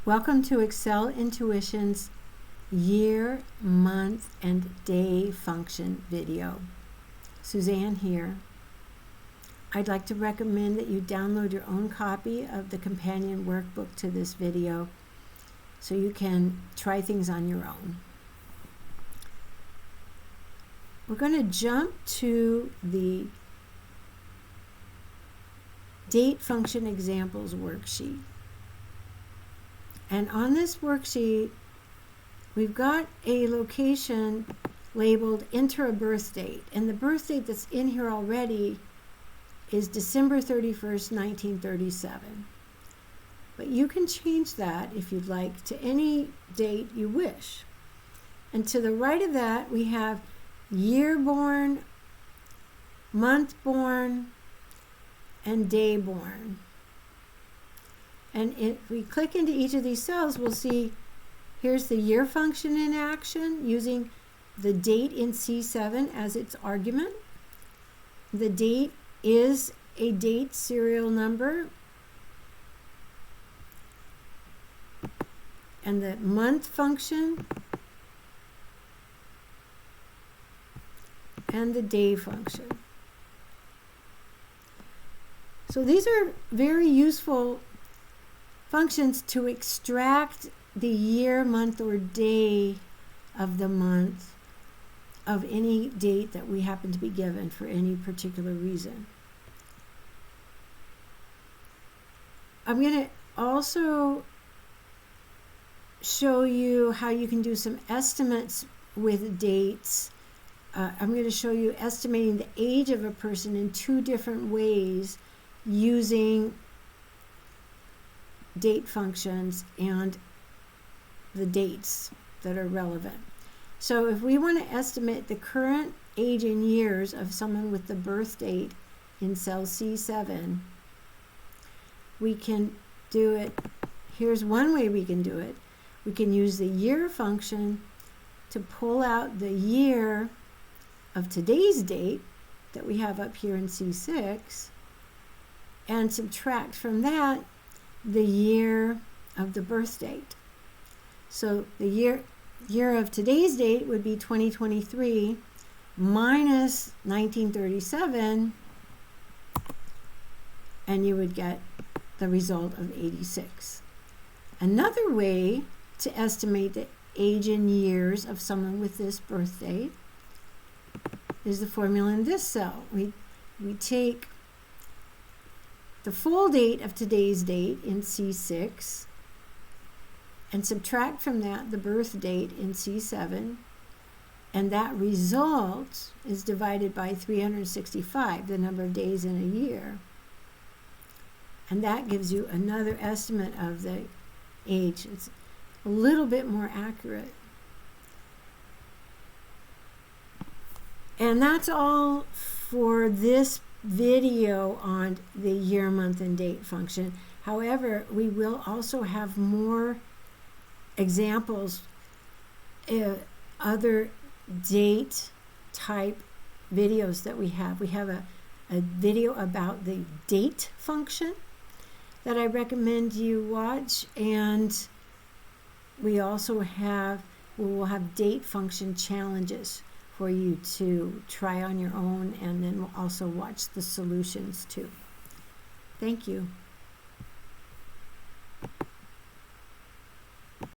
Welcome to Excel Intuition's year, month, and day function video. Suzanne here. I'd like to recommend that you download your own copy of the companion workbook to this video so you can try things on your own. We're going to jump to the date function examples worksheet. And on this worksheet, we've got a location labeled enter a birth date. And the birth date that's in here already is December 31st, 1937. But you can change that, if you'd like, to any date you wish. And to the right of that, we have year born, month born, and day born. And if we click into each of these cells, we'll see here's the year function in action using the date in C7 as its argument. The date is a date serial number. And the month function and the day function. So these are very useful functions to extract the year, month, or day of the month of any date that we happen to be given for any particular reason. I'm going to also show you how you can do some estimates with dates. I'm going to show you estimating the age of a person in two different ways using date functions and the dates that are relevant. So if we want to estimate the current age in years of someone with the birth date in cell C7, we can do it. Here's one way we can do it. We can use the year function to pull out the year of today's date that we have up here in C6 and subtract from that the year of the birth date. So the year of today's date would be 2023 minus 1937, and you would get the result of 86. Another way to estimate the age in years of someone with this birth date is the formula in this cell. We take the full date of today's date in C6 and subtract from that the birth date in C7, and that result is divided by 365, the number of days in a year, and that gives you another estimate of the age. It's a little bit more accurate. And that's all for this video on the year, month, and date function. However, we will also have more examples, other date type videos that we have. We have a video about the date function that I recommend you watch, and we also will have date function challenges for you to try on your own, and then we'll also watch the solutions too. Thank you.